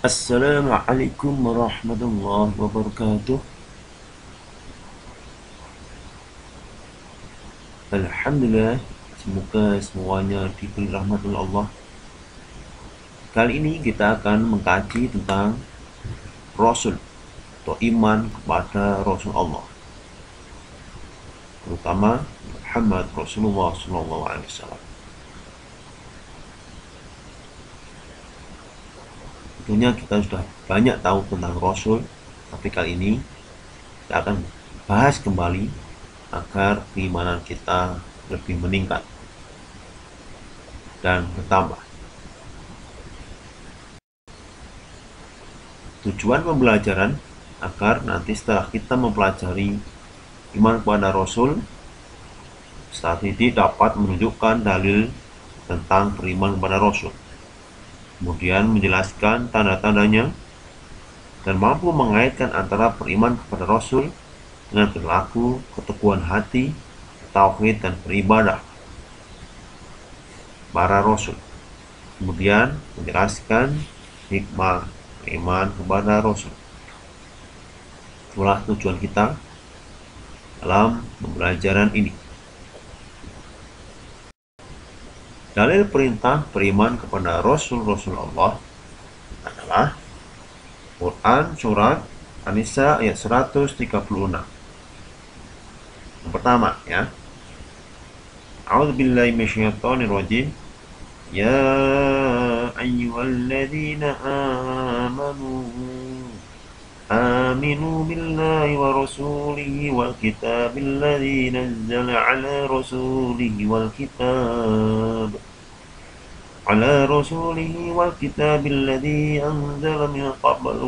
Assalamualaikum warahmatullahi wabarakatuh. Alhamdulillah, semoga semuanya diberi rahmat oleh Allah. Kali ini kita akan mengkaji tentang Rasul atau iman kepada Rasul Allah, terutama Muhammad Rasulullah SAW. Tentunya kita sudah banyak tahu tentang Rasul, tapi kali ini kita akan bahas kembali agar keimanan kita lebih meningkat dan bertambah. Tujuan pembelajaran agar nanti setelah kita mempelajari iman kepada Rasul, saat ini dapat menunjukkan dalil tentang beriman kepada Rasul, kemudian menjelaskan tanda-tandanya, dan mampu mengaitkan antara beriman kepada Rasul dengan perilaku, keteguhan hati, tauhid, dan beribadah para Rasul. Kemudian menjelaskan hikmah beriman kepada Rasul. Itulah tujuan kita dalam pembelajaran ini. Dalil perintah beriman kepada Rasul-Rasul Allah adalah Quran Surat An-Nisa ayat 136. Yang pertama ya, A'udzubillahi minasyaitonirrajim. Ya ayyuhalladzina aminu billahi wa rasulihi wal kitabil ladzi nazzala ala rasulihi wal kitabil ladzi anzala min qabl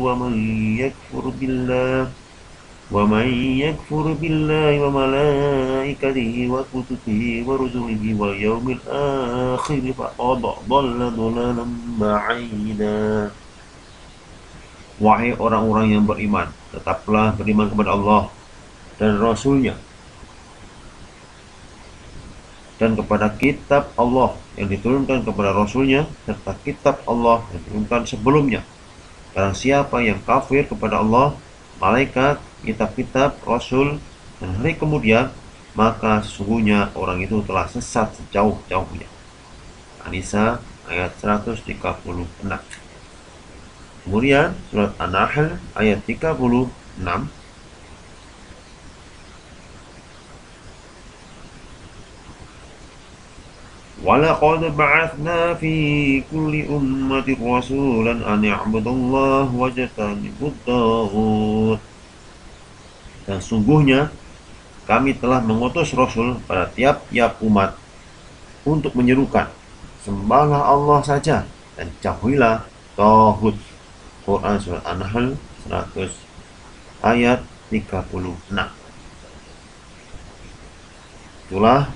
ومن يكفر بالله وملائكته وكتبه ورسله واليوم الآخر فقد ضل ضلالا بعيدا. Wahai orang-orang yang beriman, tetaplah beriman kepada Allah dan Rasul-Nya, dan kepada kitab Allah yang diturunkan kepada Rasul-Nya, serta kitab Allah yang diturunkan sebelumnya. Barang siapa yang kafir kepada Allah, malaikat, kitab-kitab, Rasul, dan hari kemudian, maka sesungguhnya orang itu telah sesat sejauh-jauhnya. An-Nisa ayat 136. Kemudian surat An-Nahl ayat 36. وَلَقَدْ بَعَثْنَا فِي كُلِّ أُمَّةٍ رَسُولًا أَنِ اعْبُدُوا اللَّهَ وَاجْتَنِبُوا الطَّاغُوتَ. Dan sungguhnya kami telah mengutus Rasul pada tiap-tiap umat untuk menyerukan, sembahlah Allah saja dan jauhilah tauhid. Quran surat An-Nahl 100 ayat 36. Itulah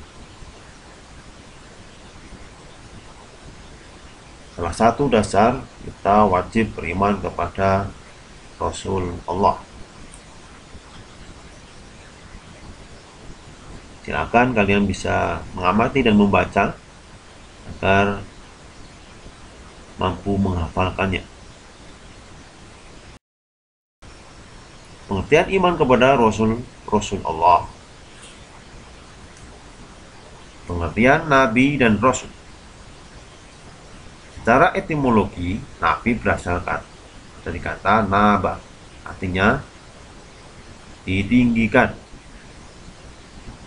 salah satu dasar kita wajib beriman kepada Rasul Allah. Silakan kalian bisa mengamati dan membaca agar mampu menghafalkannya. Pengertian iman kepada Rasul Allah. Pengertian Nabi dan Rasul. Secara etimologi, Nabi berasalkan dari kata naba, artinya ditinggikan,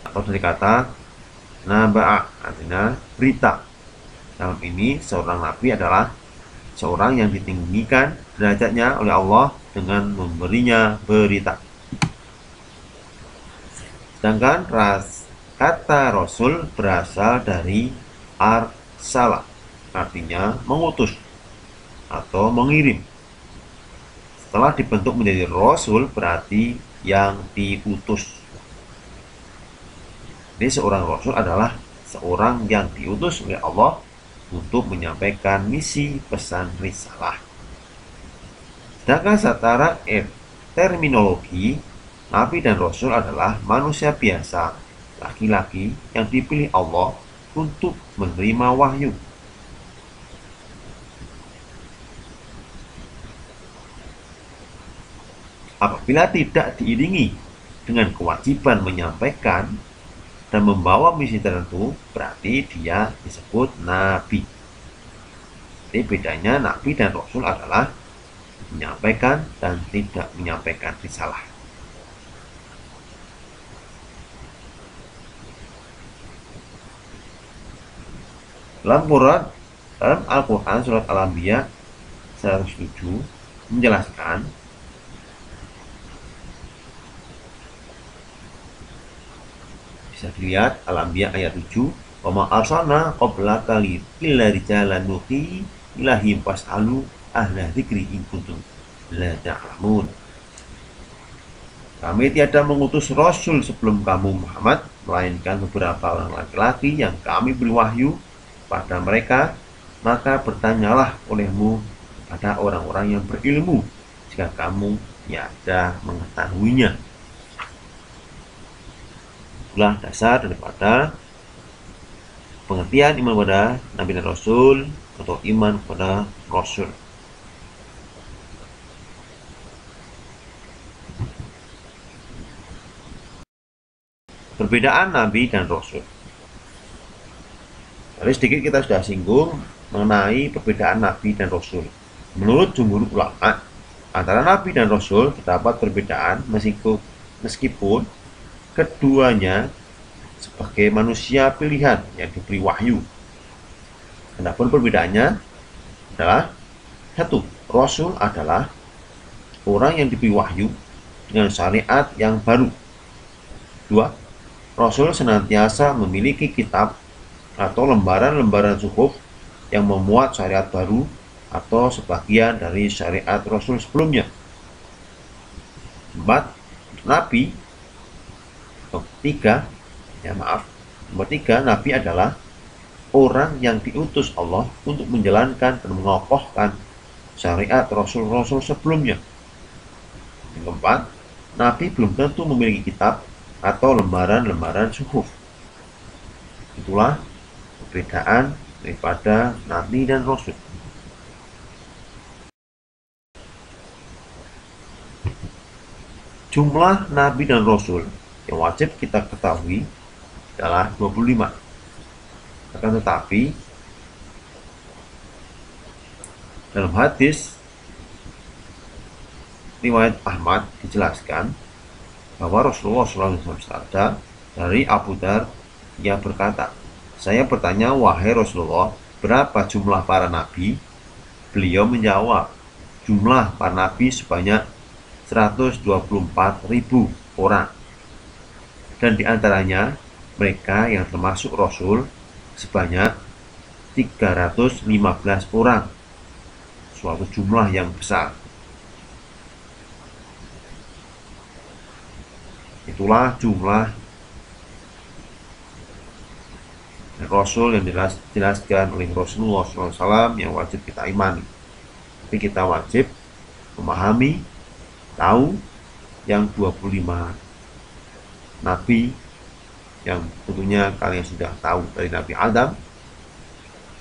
atau dari kata naba'a, artinya berita. Dalam ini, seorang Nabi adalah seorang yang ditinggikan derajatnya oleh Allah dengan memberinya berita. Sedangkan kata Rasul berasal dari arsala, artinya mengutus atau mengirim. Setelah dibentuk menjadi Rasul berarti yang diutus. Jadi seorang Rasul adalah seorang yang diutus oleh Allah untuk menyampaikan misi pesan risalah. Sedangkan secara terminologi, Nabi dan Rasul adalah manusia biasa, laki-laki yang dipilih Allah untuk menerima wahyu. Apabila tidak diiringi dengan kewajiban menyampaikan dan membawa misi tertentu, berarti dia disebut nabi. Jadi bedanya nabi dan rasul adalah menyampaikan dan tidak menyampaikan risalah. Dalam Al-Quran surat Al-Anbiya 107 menjelaskan, bisa dilihat Al-Anbiya ayat 7, wa ma arsalna qablaka illa rijalan nuhi ilahim fas'alu ahla dzikri in kuntum la ta'lamun. Kami tiada mengutus rasul sebelum kamu Muhammad, melainkan beberapa orang laki-laki yang kami beri wahyu pada mereka, maka bertanyalah olehmu pada orang-orang yang berilmu jika kamu tiada mengetahuinya. Itulah dasar daripada pengertian iman kepada Nabi dan Rasul atau iman kepada Rasul. Perbedaan Nabi dan Rasul. Tadi sedikit kita sudah singgung mengenai perbedaan Nabi dan Rasul. Menurut jumhur ulama, antara Nabi dan Rasul terdapat perbedaan meskipun keduanya sebagai manusia pilihan yang diberi wahyu. Adapun perbedaannya adalah satu, Rasul adalah orang yang diberi wahyu dengan syariat yang baru. Dua, Rasul senantiasa memiliki kitab atau lembaran-lembaran suhuf yang memuat syariat baru atau sebagian dari syariat Rasul sebelumnya. 4. Nabi. Nomor 3, Nabi adalah orang yang diutus Allah untuk menjalankan dan mengokohkan syariat Rasul-Rasul sebelumnya. Yang 4, Nabi belum tentu memiliki kitab atau lembaran-lembaran suhuf. Itulah perbedaan daripada Nabi dan Rasul. Jumlah Nabi dan Rasul yang wajib kita ketahui adalah 25. Akan tetapi dalam hadis riwayat Ahmad dijelaskan bahwa Rasulullah SAW dari Abu Dar, ia berkata, saya bertanya, wahai Rasulullah, berapa jumlah para nabi? Beliau menjawab, jumlah para nabi sebanyak 124.000 orang. Dan diantaranya mereka yang termasuk Rasul sebanyak 315 orang. Suatu jumlah yang besar. Itulah jumlah Rasul yang dijelaskan oleh Rasulullah SAW yang wajib kita imani. Tapi kita wajib memahami, tahu yang 25 Nabi yang tentunya kalian sudah tahu dari Nabi Adam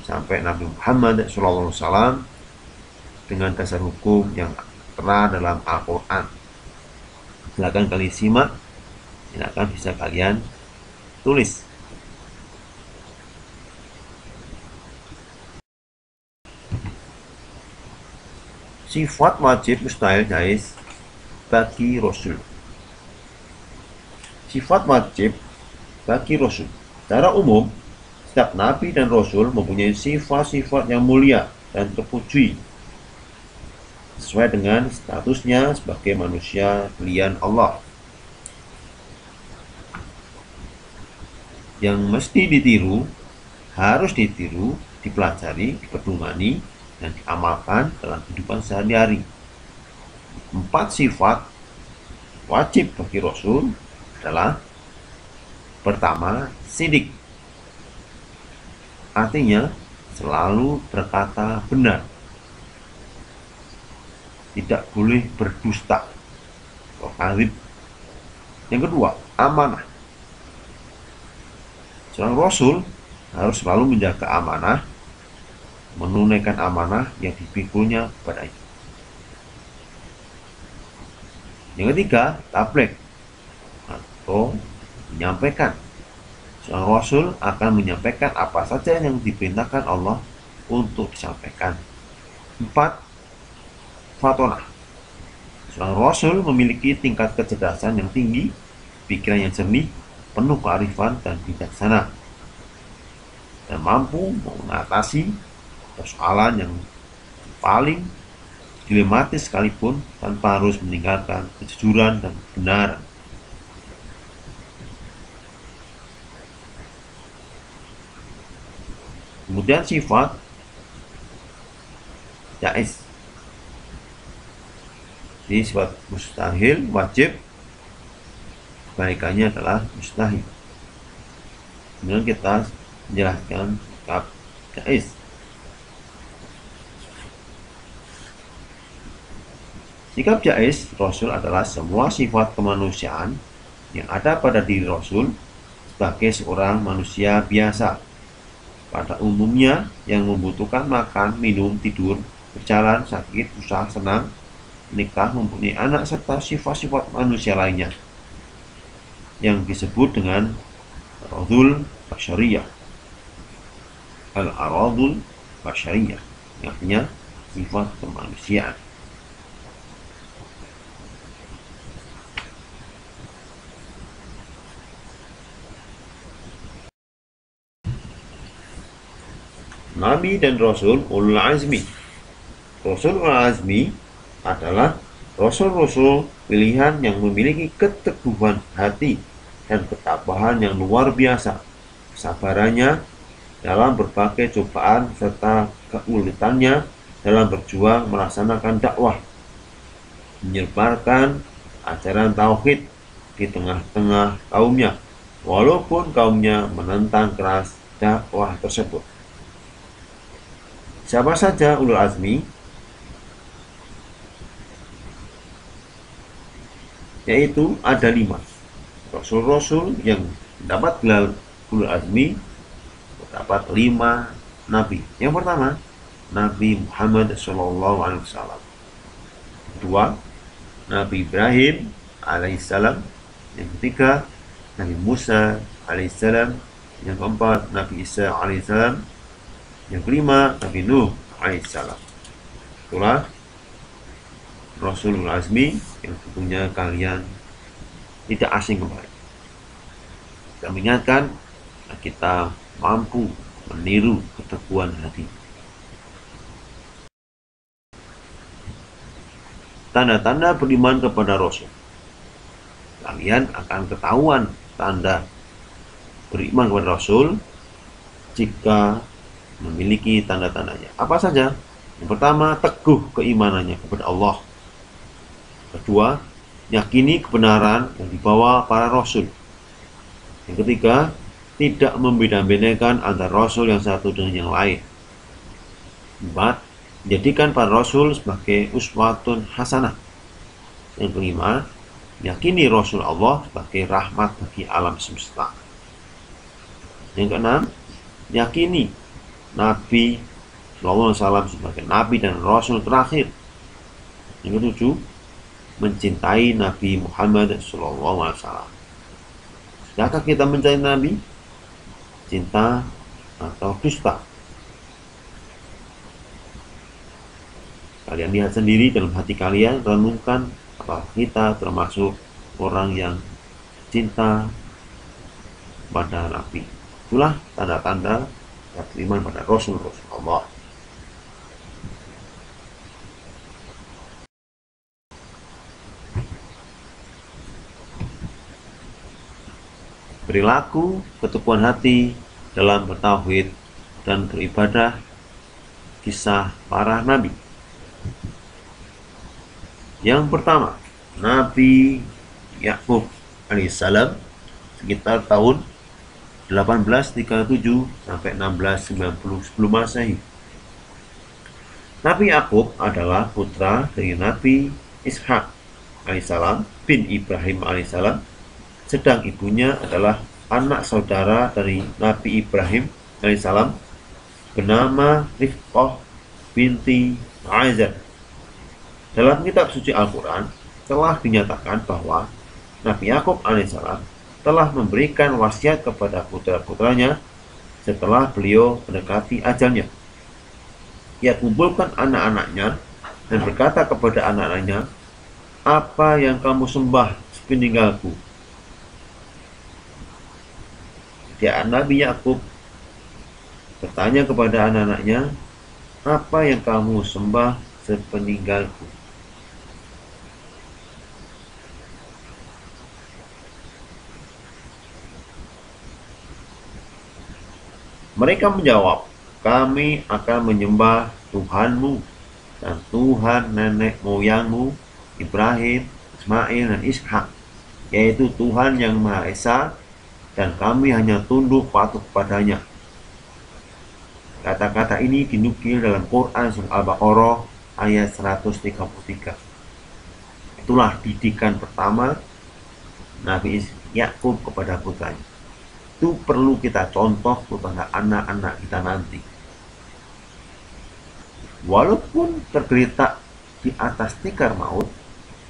sampai Nabi Muhammad SAW dengan dasar hukum yang tertera dalam Al-Quran. Silakan kalian simak, silakan bisa kalian tulis. Sifat wajib mustahil jaiz bagi Rasul. Sifat wajib bagi Rasul. Secara umum, setiap Nabi dan Rasul mempunyai sifat-sifat yang mulia dan terpuji sesuai dengan statusnya sebagai manusia pilihan Allah. Yang mesti ditiru, harus ditiru, dipelajari, dipedomani, dan diamalkan dalam kehidupan sehari-hari. 4 sifat wajib bagi Rasul adalah: pertama, sidik, artinya selalu berkata benar, tidak boleh berdusta atau kadzib. Yang kedua, amanah. Seorang Rasul harus selalu menjaga amanah, menunaikan amanah yang dipikulnya kepadanya. Yang ketiga, tabligh atau menyampaikan. Seorang Rasul akan menyampaikan apa saja yang diperintahkan Allah untuk disampaikan. 4. Fatonah. Seorang Rasul memiliki tingkat kecerdasan yang tinggi, pikiran yang jernih, penuh kearifan dan bijaksana, dan mampu mengatasi persoalan yang paling dilematis sekalipun tanpa harus meninggalkan kejujuran dan kebenaran. Kemudian sifat jaiz. Jadi sifat mustahil, wajib, kebalikannya adalah mustahil. Kemudian kita menjelaskan sikap jaiz. Sikap jaiz Rasul adalah semua sifat kemanusiaan yang ada pada diri Rasul sebagai seorang manusia biasa, pada umumnya yang membutuhkan makan, minum, tidur, berjalan, sakit, susah, senang, menikah, mempunyai anak, serta sifat-sifat manusia lainnya yang disebut dengan aradul basyariyah. Al-aradul basyariyah artinya sifat kemanusiaan. Nabi dan Rasul ulul azmi. Rasul ulul azmi adalah rasul-rasul pilihan yang memiliki keteguhan hati dan ketabahan yang luar biasa, kesabarannya dalam berbagai cobaan serta keulitannya dalam berjuang melaksanakan dakwah, menyebarkan ajaran tauhid di tengah-tengah kaumnya, walaupun kaumnya menentang keras dakwah tersebut. Siapa saja ulul azmi? Yaitu ada 5 rasul-rasul yang mendapat gelar ulul azmi, terdapat 5 nabi. Yang pertama, Nabi Muhammad SAW. Kedua, Nabi Ibrahim alaihissalam. Yang ketiga, Nabi Musa alaihissalam. Yang keempat, Nabi Isa alaihissalam. Yang kelima, Nabi Nuh alaihissalam. Itulah Rasulul Azmi yang tentunya kalian tidak asing kembali. Kita mengingatkan kita mampu meniru keteguhan hati. Tanda-tanda beriman kepada Rasul. Kalian akan ketahuan tanda beriman kepada Rasul jika memiliki tanda-tandanya. Apa saja? Yang pertama, teguh keimanannya kepada Allah. Kedua, yakini kebenaran yang dibawa para Rasul. Yang ketiga, tidak membeda-bedakan antara Rasul yang satu dengan yang lain. 4. Menjadikan para Rasul sebagai uswatun hasanah. Yang kelima, yakini Rasul Allah sebagai rahmat bagi alam semesta. Yang keenam, yakini Nabi SAW sebagai Nabi dan Rasul terakhir. Yang ketujuh, mencintai Nabi Muhammad SAW. Sudahkah kita mencintai Nabi? Cinta atau dusta? Kalian lihat sendiri dalam hati kalian, renungkan apakah kita termasuk orang yang cinta pada Nabi. Itulah tanda-tanda beriman pada Rasul-Rasul Allah. Perilaku keteguhan hati dalam bertauhid dan beribadah, kisah para nabi. Yang pertama, Nabi Yakub alaihissalam sekitar tahun 1837 sampai 1690 sebelum Masehi. Nabi Yakub adalah putra dari Nabi Ishak alaihissalam bin Ibrahim alaihissalam, sedang ibunya adalah anak saudara dari Nabi Ibrahim alaihissalam bernama Rifqah binti Azar. Dalam kitab suci Al-Quran telah dinyatakan bahwa Nabi Yakub alaihissalam telah memberikan wasiat kepada putra-putranya setelah beliau mendekati ajalnya. Ia kumpulkan anak-anaknya dan berkata kepada anak-anaknya, "Apa yang kamu sembah sepeninggalku?" Ya, Nabi Yakub bertanya kepada anak-anaknya, "Apa yang kamu sembah sepeninggalku?" Mereka menjawab, "Kami akan menyembah Tuhanmu dan Tuhan nenek moyangmu Ibrahim, Ismail, dan Ishak, yaitu Tuhan yang Maha Esa, dan kami hanya tunduk patuh kepadanya." Kata-kata ini dinukil dalam Quran Surah Al-Baqarah ayat 133. Itulah didikan pertama Nabi Yakub kepada putranya. Itu perlu kita contoh kepada anak-anak kita nanti. Walaupun tergeletak di atas tikar maut,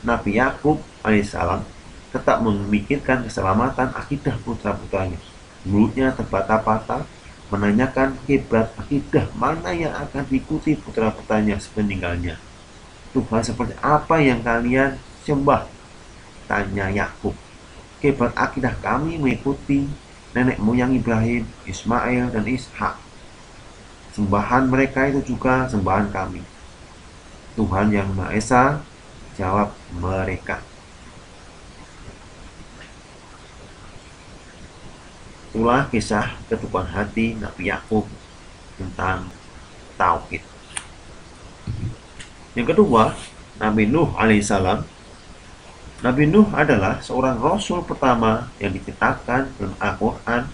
Nabi Yakub alaihissalam tetap memikirkan keselamatan akidah putra-putranya. Mulutnya terbata-bata menanyakan kiblat akidah mana yang akan diikuti putra-putranya sepeninggalnya. Tuhan seperti apa yang kalian sembah? Tanya Yakub. Kiblat akidah kami mengikuti nenek moyang Ibrahim, Ismail, dan Ishak. Sembahan mereka itu juga sembahan kami. Tuhan yang Maha Esa, jawab mereka. Itulah kisah ketukuhan hati Nabi Yakub tentang tauhid. Yang kedua, Nabi Nuh alaihissalam. Nabi Nuh adalah seorang rasul pertama yang diceritakan dalam Al-Quran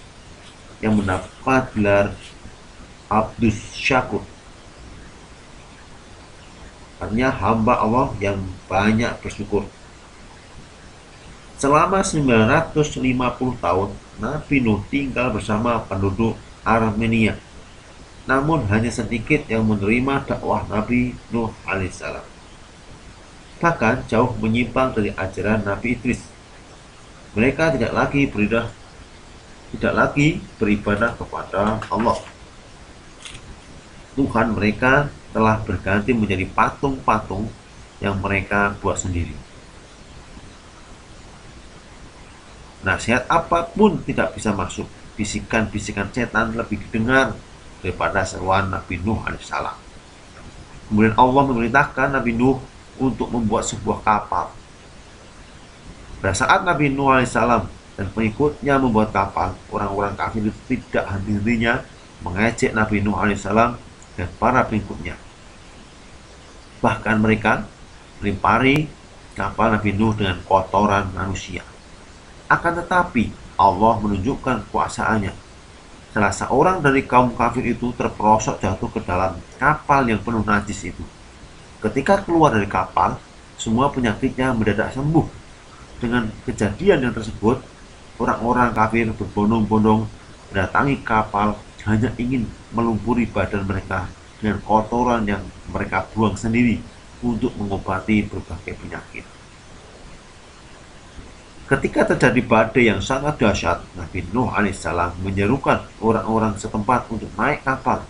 yang mendapat gelar Abdus Syakur, artinya hamba Allah yang banyak bersyukur. Selama 950 tahun, Nabi Nuh tinggal bersama penduduk Armenia. Namun hanya sedikit yang menerima dakwah Nabi Nuh alaihissalam. Bahkan jauh menyimpang dari ajaran Nabi Idris. Mereka tidak lagi beribadah kepada Allah. Tuhan mereka telah berganti menjadi patung-patung yang mereka buat sendiri. Nasihat apapun tidak bisa masuk. Bisikan-bisikan setan lebih didengar daripada seruan Nabi Nuh alaihissalam. Kemudian Allah memerintahkan Nabi Nuh untuk membuat sebuah kapal. Pada saat Nabi Nuh alaihissalam dan pengikutnya membuat kapal, orang-orang kafir itu tidak henti-hentinya mengejek Nabi Nuh alaihissalam dan para pengikutnya. Bahkan mereka melempari kapal Nabi Nuh dengan kotoran manusia. Akan tetapi Allah menunjukkan kekuasaannya. Salah seorang dari kaum kafir itu terperosok jatuh ke dalam kapal yang penuh najis itu. Ketika keluar dari kapal, semua penyakitnya mendadak sembuh. Dengan kejadian yang tersebut, orang-orang kafir berbondong-bondong mendatangi kapal hanya ingin melumpuri badan mereka dengan kotoran yang mereka buang sendiri untuk mengobati berbagai penyakit. Ketika terjadi badai yang sangat dahsyat, Nabi Nuh alaihissalam menyerukan orang-orang setempat untuk naik kapal.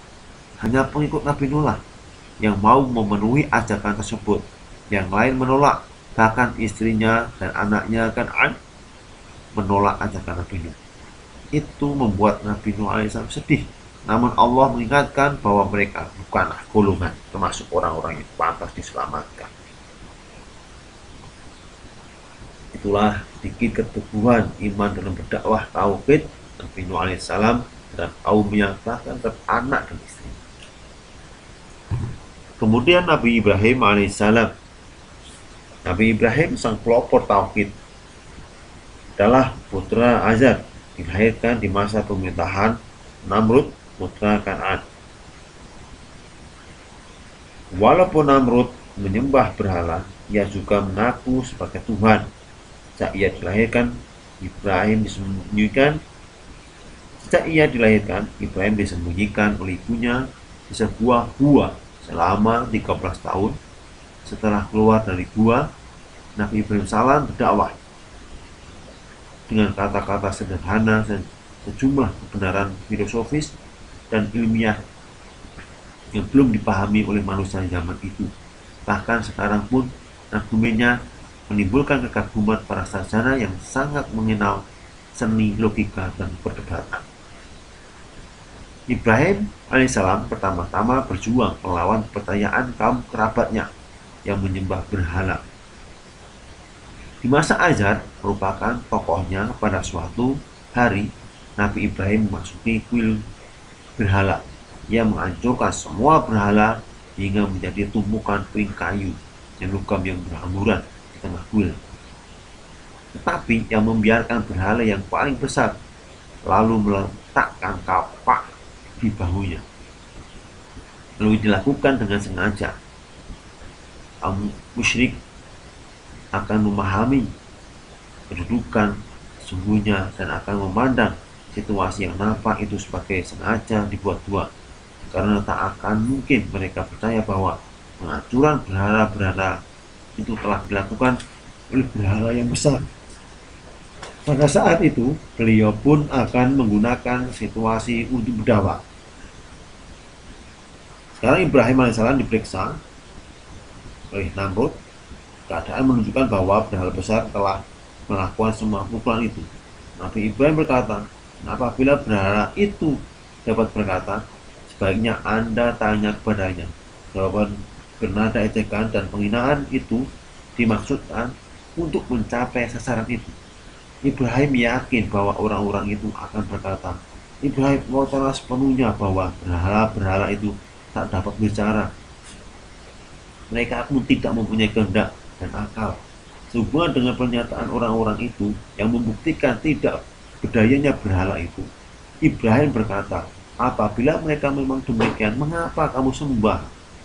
Hanya pengikut Nabi Nuh lah yang mau memenuhi ajakan tersebut. Yang lain menolak, bahkan istrinya dan anaknya Kan'an menolak ajakan Nabi Nuh. Itu membuat Nabi Nuh alaihissalam sedih. Namun Allah mengingatkan bahwa mereka bukanlah golongan termasuk orang-orang yang pantas diselamatkan. Itulah sedikit keteguhan iman dalam berdakwah tauhid Nabi Nuh alaihissalam dan kaumnya, bahkan anak dan istri. Kemudian Nabi Ibrahim alaihissalam. Nabi Ibrahim sang pelopor tauhid adalah putra Azar, dilahirkan di masa pemerintahan Namrud putra Kan'an. Walaupun Namrud menyembah berhala, ia juga mengaku sebagai Tuhan. Sejak ia dilahirkan, Ibrahim disembunyikan oleh ibunya di sebuah gua selama 13 tahun. Setelah keluar dari gua, Nabi Ibrahim salam berdakwah dengan kata-kata sederhana dan sejumlah kebenaran filosofis dan ilmiah yang belum dipahami oleh manusia zaman itu. Bahkan sekarang pun argumennya menimbulkan kekaguman para sarjana yang sangat mengenal seni logika dan perdebatan. Ibrahim alaihissalam pertama-tama berjuang melawan kepercayaan kaum kerabatnya yang menyembah berhala. Di masa Azar merupakan tokohnya. Pada suatu hari Nabi Ibrahim memasuki kuil berhala. Ia menghancurkan semua berhala hingga menjadi tumpukan puing kayu dan logam yang berhamburan di tengah kuil. Tetapi yang membiarkan berhala yang paling besar lalu meletakkan kapak di bahunya. Lalu dilakukan dengan sengaja. Kaum musyrik akan memahami kedudukan sesungguhnya dan akan memandang situasi yang nampak itu sebagai sengaja dibuat-buat, karena tak akan mungkin mereka percaya bahwa penghancuran berhala-berhala itu telah dilakukan oleh berhala yang besar. Pada saat itu, beliau pun akan menggunakan situasi untuk berdakwah. Sekarang Ibrahim alaihissalam diperiksa oleh Namrud. Keadaan menunjukkan bahwa berhala besar telah melakukan semua pukulan itu. Nabi Ibrahim berkata, apabila berhala itu dapat berkata, sebaiknya Anda tanya kepadanya. Jawaban bernada ejekan dan penghinaan itu dimaksudkan untuk mencapai sasaran itu. Ibrahim yakin bahwa orang-orang itu akan berkata, Ibrahim mengatakan sepenuhnya bahwa berhala-berhala itu tak dapat bicara. Mereka pun tidak mempunyai kehendak dan akal. Sehubungan dengan pernyataan orang-orang itu yang membuktikan tidak berdayanya berhala itu, Ibrahim berkata, apabila mereka memang demikian, mengapa kamu sembah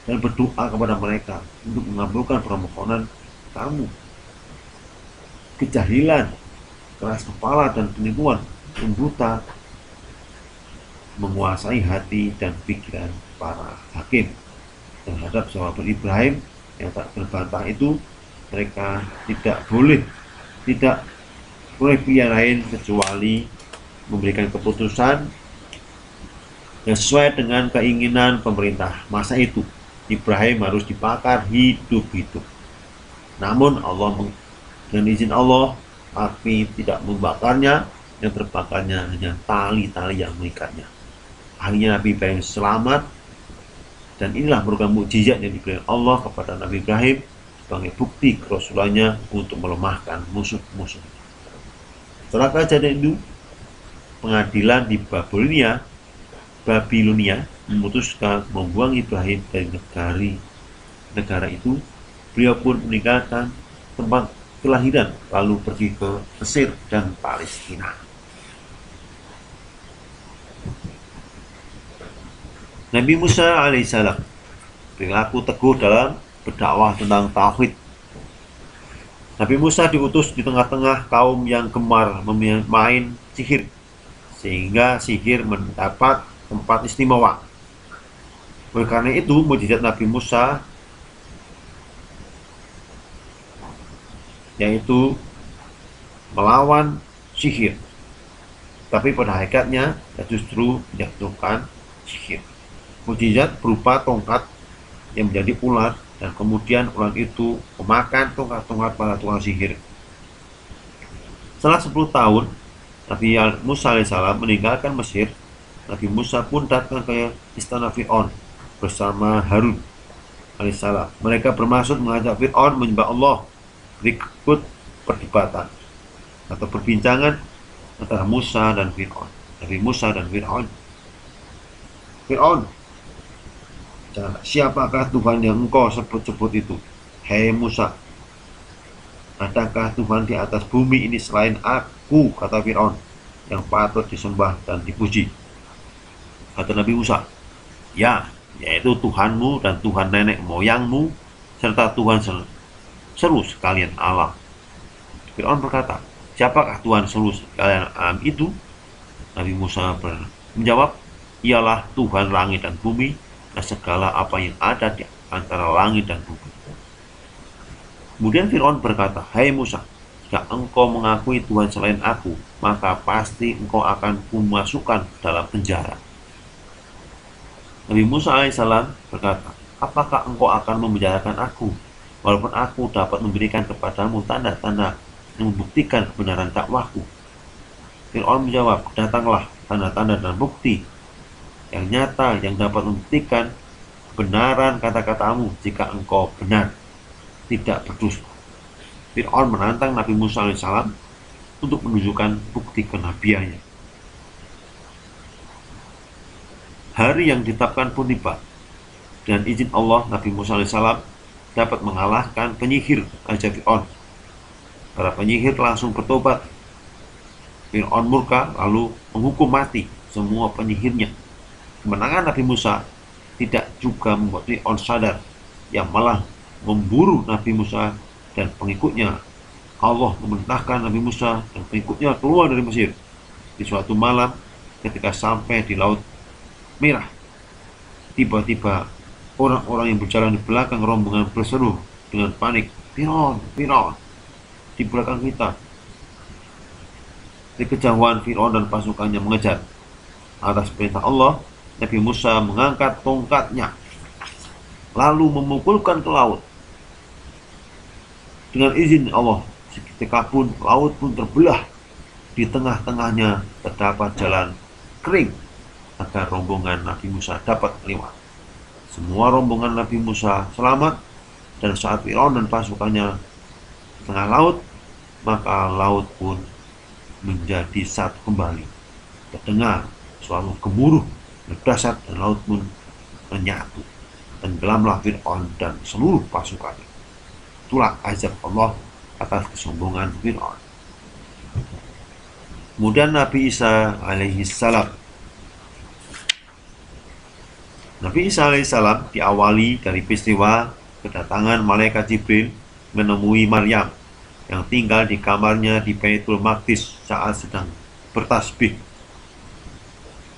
dan berdoa kepada mereka untuk mengabulkan permohonan kamu? Kejahilan, keras kepala, dan penipuan yang buta menguasai hati dan pikiran para hakim. Terhadap jawaban Ibrahim yang tak berbantah itu, mereka tidak boleh pilihan lain kecuali memberikan keputusan yang sesuai dengan keinginan pemerintah masa itu. Ibrahim harus dibakar hidup-hidup. Namun dengan izin Allah, api tidak membakarnya, yang terbakarnya hanya tali-tali yang mengikatnya. Akhirnya Nabi Ibrahim selamat, dan inilah merupakan mukjizat yang diberikan Allah kepada Nabi Ibrahim sebagai bukti kerasulannya untuk melemahkan musuh-musuh. Setelah kejadian itu, pengadilan di Babilonia memutuskan membuang Ibrahim dari negara itu. Beliau pun meninggalkan tempat kelahiran lalu pergi ke Mesir dan Palestina. Nabi Musa alaihissalam berlaku teguh dalam berdakwah tentang tauhid. Nabi Musa diutus di tengah-tengah kaum yang gemar main sihir, sehingga sihir mendapat tempat istimewa. Oleh karena itu, mukjizat Nabi Musa yaitu melawan sihir, tapi pada hakikatnya justru menjatuhkan sihir. Mukjizat berupa tongkat yang menjadi ular, dan kemudian ular itu memakan tongkat-tongkat para tukang sihir. Setelah 10 tahun Nabi Musa alaihissalam meninggalkan Mesir, Nabi Musa pun datang ke istana Fir'aun bersama Harun alaihissalam. Mereka bermaksud mengajak Fir'aun menyembah Allah. Berikut perdebatan atau perbincangan antara Musa dan Fir'aun. Nabi Musa dan Fir'aun. Fir'aun, siapakah Tuhan yang engkau sebut-sebut itu? Hei Musa, adakah Tuhan di atas bumi ini selain aku, kata Fir'aun, yang patut disembah dan dipuji? Kata Nabi Musa, ya, yaitu Tuhanmu dan Tuhan nenek moyangmu, serta Tuhan seru sekalian alam. Fir'aun berkata, siapakah Tuhan seru sekalian alam itu? Nabi Musa menjawab, ialah Tuhan langit dan bumi dan segala apa yang ada di antara langit dan bumi. Kemudian Fir'aun berkata, "Hai Musa, jika engkau mengakui Tuhan selain aku, maka pasti engkau akan kumasukkan dalam penjara." Nabi Musa alaihissalam berkata, "Apakah engkau akan memenjarakan aku, walaupun aku dapat memberikan kepadamu tanda-tanda yang membuktikan kebenaran dakwahku?" Fir'aun menjawab, "Datanglah tanda-tanda dan bukti yang nyata yang dapat membuktikan kebenaran kata-katamu jika engkau benar, tidak berdusta." Fir'aun menantang Nabi Musa alaihissalam untuk menunjukkan bukti kenabiannya. Hari yang ditetapkan pun tiba. Dengan izin Allah, Nabi Musa alaihissalam dapat mengalahkan penyihir Raja Fir'aun. Para penyihir langsung bertobat. Fir'aun murka lalu menghukum mati semua penyihirnya. Kemenangan Nabi Musa tidak juga membuat Fir'aun sadar, yang malah memburu Nabi Musa dan pengikutnya. Allah memerintahkan Nabi Musa dan pengikutnya keluar dari Mesir. Di suatu malam ketika sampai di Laut Merah, tiba-tiba orang-orang yang berjalan di belakang rombongan berseru dengan panik, "Fir'aun, Fir'aun, di belakang kita." Di kejauhan Fir'aun dan pasukannya mengejar. Atas perintah Allah, Nabi Musa mengangkat tongkatnya lalu memukulkan ke laut. Dengan izin Allah, seketika pun laut pun terbelah. Di tengah-tengahnya terdapat jalan kering agar rombongan Nabi Musa dapat lewat. Semua rombongan Nabi Musa selamat, dan saat Fir'aun dan pasukannya di tengah laut, maka laut pun menjadi satu kembali. Terdengar suara gemuruh berdasar dan laut pun menyatu. Tenggelamlah Fir'aun dan seluruh pasukannya. Itulah azab Allah atas kesombongan Fir'aun. Kemudian Nabi Isa alaihissalam. Nabi Isa alaihissalam diawali dari peristiwa kedatangan malaikat Jibril menemui Maryam yang tinggal di kamarnya di Baitul Maqdis saat sedang bertasbih.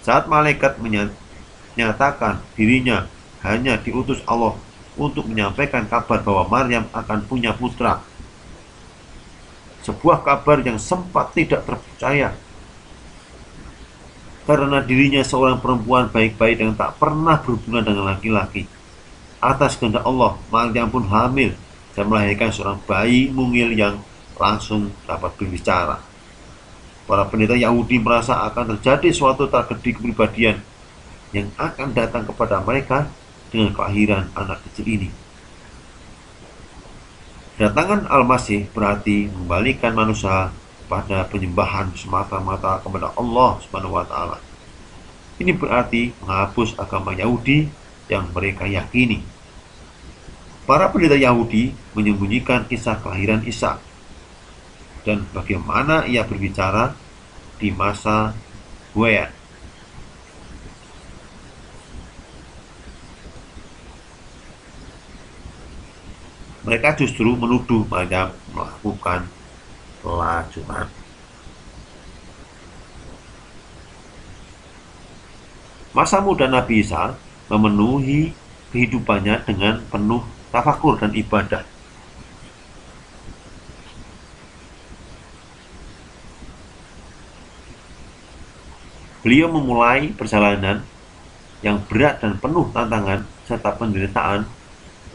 Saat malaikat menyatakan dirinya hanya diutus Allah untuk menyampaikan kabar bahwa Maryam akan punya putra. Sebuah kabar yang sempat tidak terpercaya, karena dirinya seorang perempuan baik-baik yang tak pernah berhubungan dengan laki-laki. Atas kehendak Allah, Maryam pun hamil dan melahirkan seorang bayi mungil yang langsung dapat berbicara. Para pendeta Yahudi merasa akan terjadi suatu tragedi kepribadian yang akan datang kepada mereka dengan kelahiran anak kecil ini. Kedatangan Al-Masih berarti membalikan manusia pada penyembahan semata-mata kepada Allah Subhanahu wa Ta'ala. Ini berarti menghapus agama Yahudi yang mereka yakini. Para pendeta Yahudi menyembunyikan kisah kelahiran Isa dan bagaimana ia berbicara di masa Buaya. Mereka justru menuduh Maryam melakukan pelacuran. Masa muda Nabi Isa memenuhi kehidupannya dengan penuh tafakur dan ibadah. Beliau memulai perjalanan yang berat dan penuh tantangan serta penderitaan.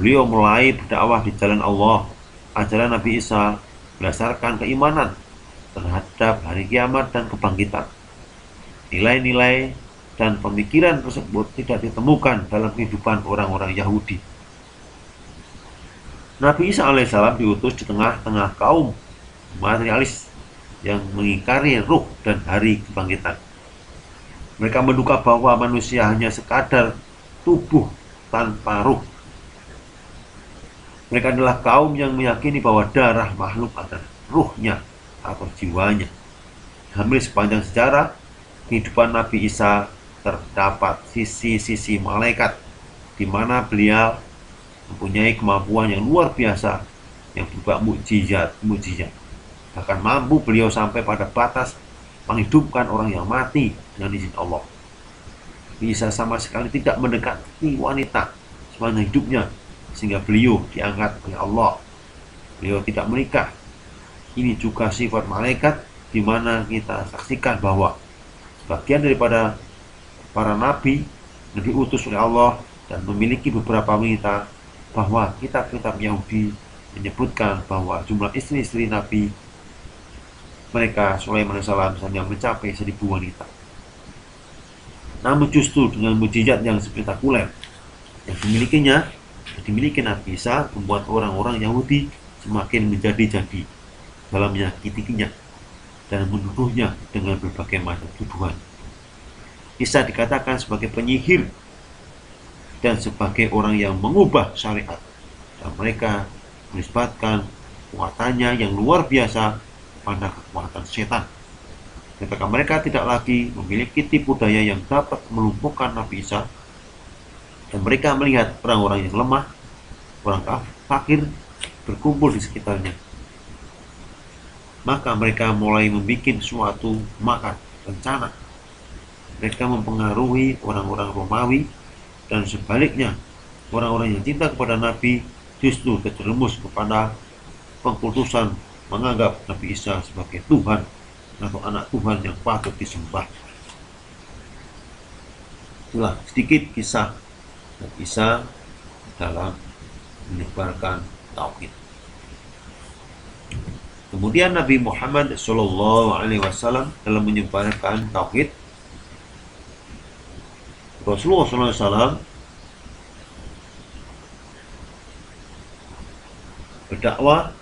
Beliau mulai berdakwah di jalan Allah. Ajaran Nabi Isa berdasarkan keimanan terhadap hari kiamat dan kebangkitan. Nilai-nilai dan pemikiran tersebut tidak ditemukan dalam kehidupan orang-orang Yahudi. Nabi Isa alaihissalam diutus di tengah-tengah kaum materialis yang mengingkari ruh dan hari kebangkitan. Mereka menduga bahwa manusia hanya sekadar tubuh tanpa ruh. Mereka adalah kaum yang meyakini bahwa darah makhluk adalah ruhnya atau jiwanya. Hampir sepanjang sejarah kehidupan Nabi Isa terdapat sisi-sisi malaikat, di mana beliau mempunyai kemampuan yang luar biasa yang berupa mukjizat. Bahkan mampu beliau sampai pada batas menghidupkan orang yang mati dengan izin Allah. Bisa sama sekali tidak mendekati wanita sepanjang hidupnya, sehingga beliau diangkat oleh Allah. Beliau tidak menikah. Ini juga sifat malaikat, di mana kita saksikan bahwa sebagian daripada para nabi yang diutus oleh Allah dan memiliki beberapa wanita, bahwa kitab-kitab Yahudi menyebutkan bahwa jumlah istri-istri nabi mereka Sulaiman alaihissalam misalnya mencapai 1000 wanita. Namun justru dengan mukjizat yang spektakuler yang dimiliki Nabi Isa, membuat orang-orang Yahudi semakin menjadi-jadi dalam menyakitinya dan menuduhnya dengan berbagai macam tuduhan. Isa dikatakan sebagai penyihir dan sebagai orang yang mengubah syariat, dan mereka menisbatkan kekuatannya yang luar biasa pada kekuatan setan. Ketika mereka tidak lagi memiliki tipu daya yang dapat melumpuhkan Nabi Isa, dan mereka melihat orang-orang yang lemah, orang fakir berkumpul di sekitarnya, maka mereka mulai membuat suatu makar, rencana. Mereka mempengaruhi orang-orang Romawi, dan sebaliknya orang-orang yang cinta kepada Nabi justru terjerumus kepada pengkultusan, menganggap Nabi Isa sebagai Tuhan atau anak Tuhan yang patut disembah. Itulah sedikit kisah Nabi Isa dalam menyebarkan tauhid. Kemudian Nabi Muhammad SAW dalam menyebarkan tauhid, Rasulullah SAW berdakwah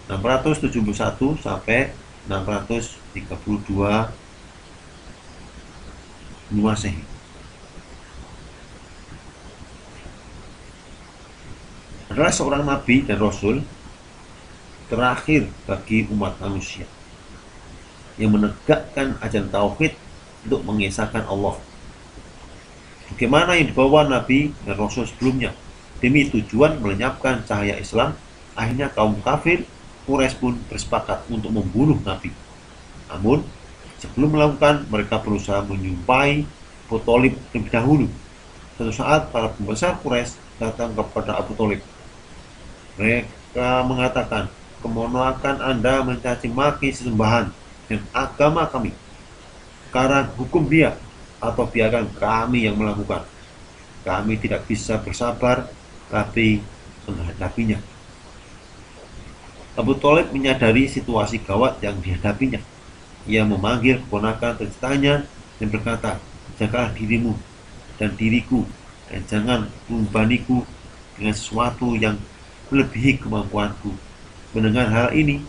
671 sampai 632 Masehi. Adalah seorang nabi dan rasul terakhir bagi umat manusia yang menegakkan ajaran tauhid untuk mengesahkan Allah, bagaimana yang dibawa nabi dan rasul sebelumnya, demi tujuan melenyapkan cahaya Islam. Akhirnya kaum kafir Quraisy pun bersepakat untuk membunuh nabi. Namun sebelum melakukan, mereka berusaha menyumpahi Abu Thalib terlebih dahulu. Suatu saat para pembesar Quraisy datang kepada Abu Thalib. Mereka mengatakan, kemonoakan Anda mencaci maki sesembahan dan agama kami. Sekarang hukum dia, atau biarkan kami yang melakukan. Kami tidak bisa bersabar tapi menghadapinya. Abu Thalib menyadari situasi gawat yang dihadapinya. Ia memanggil keponakan tercintanya dan berkata, jagalah dirimu dan diriku, dan jangan membebaniku dengan sesuatu yang melebihi kemampuanku. Mendengar hal ini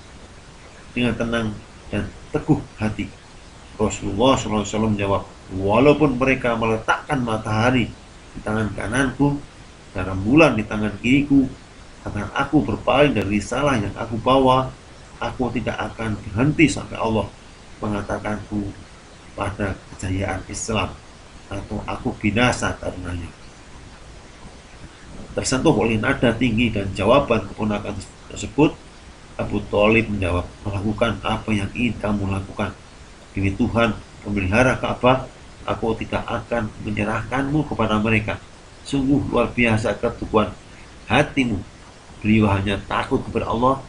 dengan tenang dan teguh hati, Rasulullah SAW menjawab, walaupun mereka meletakkan matahari di tangan kananku dan rembulan di tangan kiriku, agar aku berpaling dari risalah yang aku bawa, aku tidak akan berhenti sampai Allah mengatakanku pada kejayaan Islam, atau aku binasa karenanya. Tersentuh oleh nada tinggi dan jawaban keponakan tersebut, Abu Thalib menjawab, melakukan apa yang ingin kamu lakukan. Demi Tuhan pemelihara Ka'bah, aku tidak akan menyerahkanmu kepada mereka. Sungguh luar biasa keteguhan hatimu. Beliau hanya takut kepada Allah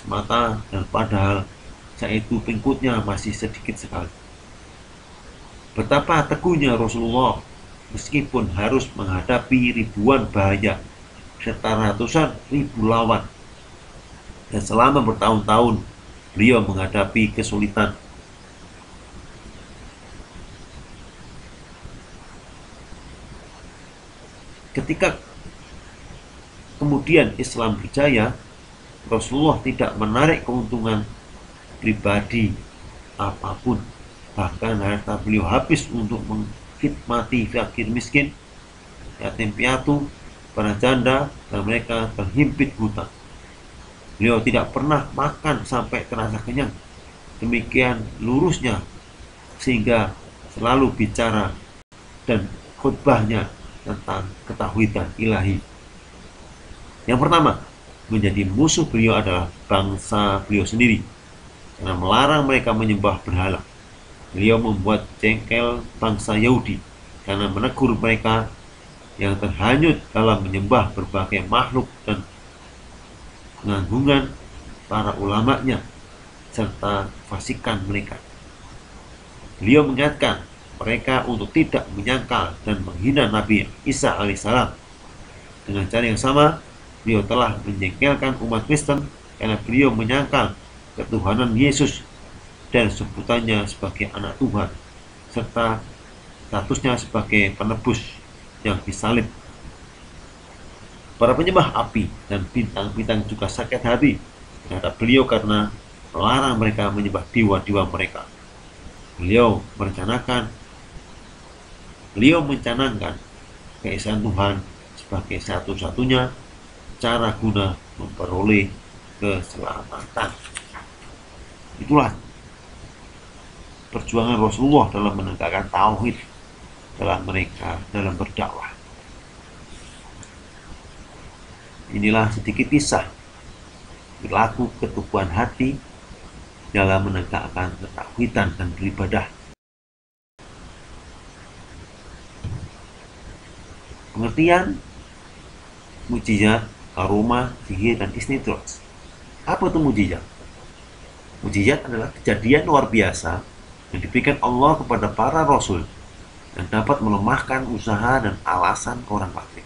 semata, dan padahal saat itu pengikutnya masih sedikit sekali. Betapa teguhnya Rasulullah meskipun harus menghadapi ribuan bahaya serta ratusan ribu lawan, dan selama bertahun-tahun beliau menghadapi kesulitan. Ketika kemudian Islam berjaya, Rasulullah tidak menarik keuntungan pribadi apapun. Bahkan harta beliau habis untuk mengkhidmati fakir miskin, yatim piatu, para janda, dan mereka terhimpit hutang. Beliau tidak pernah makan sampai terasa kenyang. Demikian lurusnya, sehingga selalu bicara dan khutbahnya tentang ketauhidan ilahi. Yang pertama, menjadi musuh beliau adalah bangsa beliau sendiri, karena melarang mereka menyembah berhala. Beliau membuat jengkel bangsa Yahudi karena menegur mereka yang terhanyut dalam menyembah berbagai makhluk dan pengangguran para ulamanya, serta fasikan mereka. Beliau mengingatkan mereka untuk tidak menyangkal dan menghina Nabi Isa alaihissalam. Dengan cara yang sama, beliau telah menjengkelkan umat Kristen karena beliau menyangkal ketuhanan Yesus dan sebutannya sebagai anak Tuhan, serta statusnya sebagai penebus yang disalib. Para penyembah api dan bintang-bintang juga sakit hati terhadap beliau karena melarang mereka menyembah dewa-dewa mereka. Beliau mencanangkan keesaan Tuhan sebagai satu-satunya cara guna memperoleh keselamatan. Itulah perjuangan Rasulullah dalam menegakkan tauhid dalam berdakwah. Inilah sedikit kisah perilaku keteguhan hati dalam menegakkan ketauhidan dan beribadah. Pengertian mukjizat, karomah, sihir, dan istidraj. Apa itu mukjizat? Mukjizat adalah kejadian luar biasa yang diberikan Allah kepada para rasul dan dapat melemahkan usaha dan alasan orang kafir.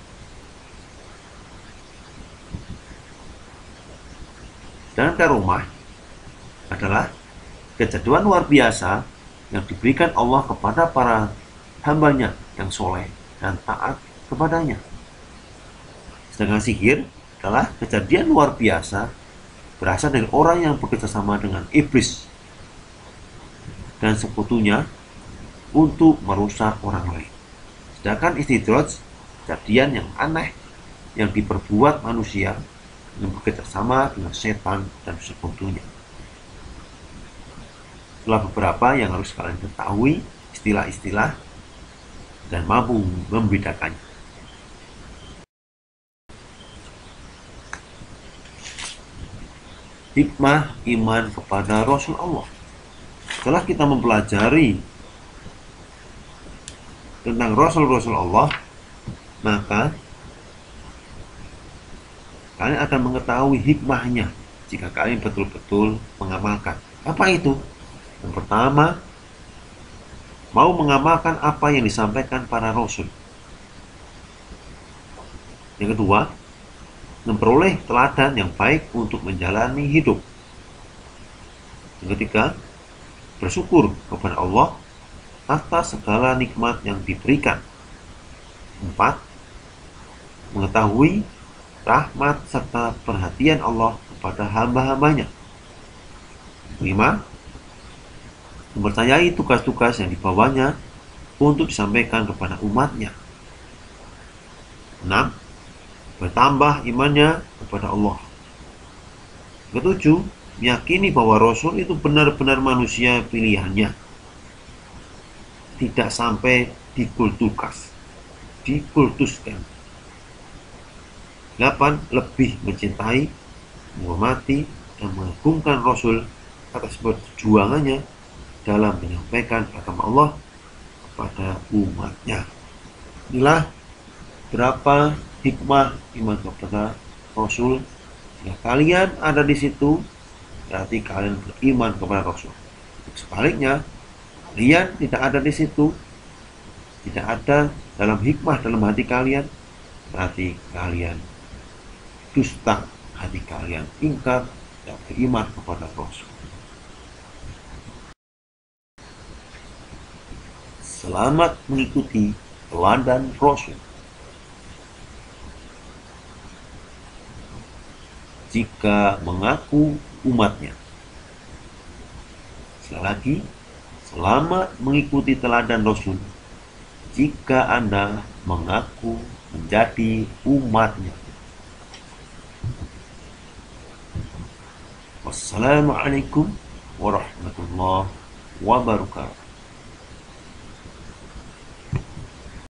Dan karomah adalah kejadian luar biasa yang diberikan Allah kepada para hambanya yang soleh dan taat kepadanya. Sedangkan sihir adalah kejadian luar biasa berasal dari orang yang bekerjasama dengan iblis dan sekutunya untuk merusak orang lain. Sedangkan istidraj, kejadian yang aneh yang diperbuat manusia yang bekerjasama dengan setan dan sekutunya. Itulah beberapa yang harus kalian ketahui, istilah-istilah, dan mampu membedakannya. Hikmah iman kepada Rasul Allah. Setelah kita mempelajari tentang Rasul-Rasul Allah, maka kalian akan mengetahui hikmahnya jika kalian betul-betul mengamalkan. Apa itu? Yang pertama, mau mengamalkan apa yang disampaikan para Rasul. Yang kedua, memperoleh teladan yang baik untuk menjalani hidup. Yang ketiga, bersyukur kepada Allah atas segala nikmat yang diberikan. 4. Mengetahui rahmat serta perhatian Allah kepada hamba-hambanya. 5. Mempercayai tugas-tugas yang dibawanya untuk disampaikan kepada umatnya. 6. Bertambah imannya kepada Allah. 7. Meyakini bahwa Rasul itu benar-benar manusia pilihannya, tidak sampai dikultuskan. 8. Lebih mencintai, menghormati, dan mengagungkan Rasul atas perjuangannya dalam menyampaikan agama Allah kepada umatnya. Inilah berapa hikmah iman kepada Rasul. Jika kalian ada di situ, berarti kalian beriman kepada Rasul. Sebaliknya, kalian tidak ada di situ, tidak ada dalam hikmah dalam hati kalian, berarti kalian dusta, hati kalian ingkar dan beriman kepada Rasul. Selamat mengikuti teladan Rasul. Jika mengaku umatnya. Sekali lagi, selamat mengikuti teladan Rasul jika Anda mengaku menjadi umatnya. Wassalamualaikum warahmatullahi wabarakatuh.